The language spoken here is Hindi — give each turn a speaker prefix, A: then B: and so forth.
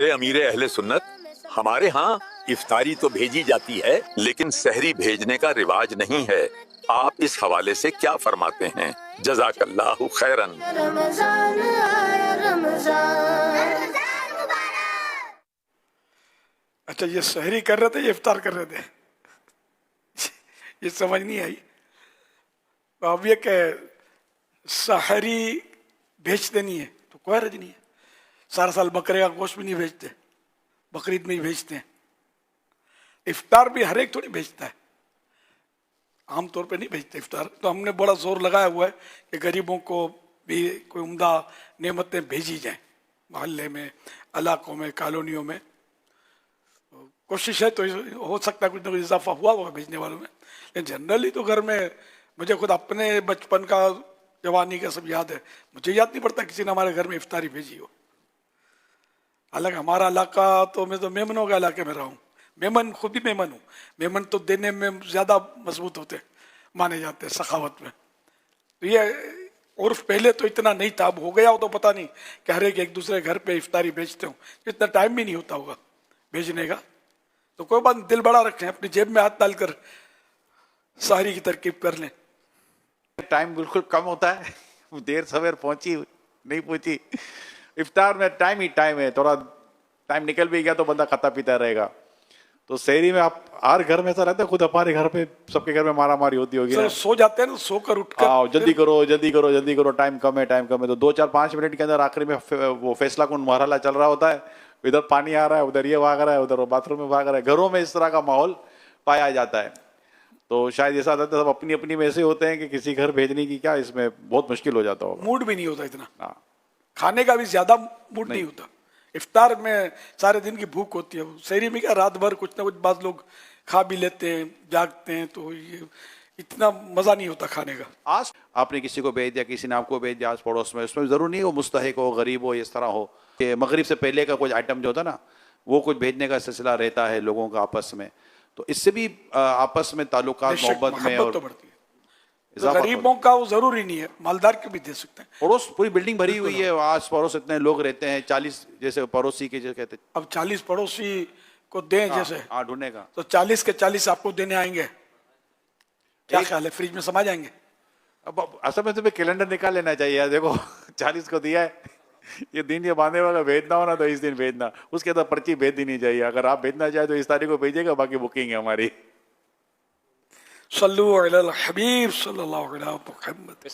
A: जनाबे अमीर अहले सुन्नत, हमारे यहाँ इफ्तारी तो भेजी जाती है लेकिन सहरी भेजने का रिवाज नहीं है। आप इस हवाले से क्या फरमाते हैं? जज़ाकल्लाहु खैरन।
B: अच्छा, ये सहरी कर रहे थे ये इफ्तार कर रहे थे? ये समझ नहीं आई। तो अब ये कि सहरी भेजते नहीं है तो कोई हर्ज नहीं है। सारा साल बकरे का गोश्त भी नहीं भेजते, बकरीद में ही भेजते हैं। इफ्तार भी हर एक थोड़ी भेजता है, आमतौर पे नहीं भेजते इफ्तार। तो हमने बड़ा जोर लगाया हुआ है कि गरीबों को भी कोई उम्दा नेमतें भेजी जाएं, मोहल्ले में, इलाकों में, कॉलोनियों में। तो कोशिश है, तो हो सकता है कुछ ना कुछ इजाफा हुआ होगा भेजने वालों में। लेकिन जनरली तो घर में, मुझे खुद अपने बचपन का, जवानी का सब याद है। मुझे याद नहीं पड़ता किसी ने हमारे घर में इफ्तारी भेजी हो। हालांकि हमारा इलाका, तो मैं तो मेमनों के इलाके में रहा हूँ। मेमन, खुद भी मेमन हूँ। मेमन तो देने में ज़्यादा मजबूत होते माने जाते हैं, सखावत में। तो ये उर्फ पहले तो इतना नहीं था, अब हो गया हो तो पता नहीं कि हर एक दूसरे घर पे इफ्तारी भेजते हो। इतना टाइम भी नहीं होता होगा भेजने का। तो कोई बात, दिल बड़ा रखें, अपनी जेब में हाथ डालकर सारी की तरकीब कर लें।
C: टाइम बिल्कुल कम होता है, देर सवेर पहुंची नहीं पहुंची। इफ्तार में टाइम ही टाइम है, थोड़ा टाइम निकल भी गया तो बंदा खाता पीता रहेगा। तो शहरी में आप हर घर में ऐसा रहता है, खुद हमारे घर पे सबके घर में मारा मारी होती होगी ना।
B: सो जाते हैं ना, सोकर उठकर
C: आओ जल्दी करो जल्दी करो जल्दी करो, टाइम कम है टाइम कम है। तो 2-4-5 मिनट के अंदर आखिरी में वो फैसला कौन मरहला चल रहा होता है। इधर पानी आ रहा है, उधर ये भाग रहा है, उधर बाथरूम में भाग रहा है। घरों में इस तरह का माहौल पाया जाता है। तो शायद ऐसा होता है, सब अपनी अपनी में ऐसे होते हैं कि किसी घर भेजने की क्या, इसमें बहुत मुश्किल हो जाता होगा।
B: मूड भी नहीं होता इतना,
C: हाँ,
B: खाने का भी ज्यादा मूड नहीं होता। इफ्तार में सारे दिन की भूख होती है। शहरी में क्या, रात भर कुछ ना कुछ बाद लोग खा भी लेते हैं, जागते हैं, तो ये इतना मजा नहीं होता खाने का।
C: आज आपने किसी को भेज दिया, किसी ने आपको भेज दिया आस पड़ोस में, उसमें जरूर नहीं हो मुस्तहिक हो, गरीब हो, इस तरह हो कि मगरिब से पहले का कुछ आइटम जो होता ना, वो कुछ भेजने का सिलसिला रहता है लोगों का आपस में। तो इससे भी आपस में ताल्लुकात, मोहब्बत में और
B: तो बढ़ती है। तो गरीबों का वो जरूरी नहीं है, मालदार के भी दे सकते हैं।
C: पड़ोस पूरी बिल्डिंग भरी हुई है, आस पड़ोस इतने लोग रहते हैं, 40 जैसे पड़ोसी के जो कहते हैं।
B: अब 40 पड़ोसी को दें जैसे,
C: हाँ, ढूंढने का
B: तो 40 के 40 आपको देने आएंगे, क्या ख्याल है? फ्रिज में समा जाएंगे?
C: अब असल में तुम्हें कैलेंडर निकाल लेना चाहिए यार। देखो 40 को दिया है, ये दिन ये बांधने वाला भेजना हो ना, तो इस दिन भेजना, उसके अंदर पर्ची भेज देनी चाहिए। अगर आप भेजना चाहे तो इस तारीख को भेजिएगा, बाकी बुकिंग है हमारी।
B: सल्लु अलल हबीब सल्लल्लाहु अलैहि वसल्लम।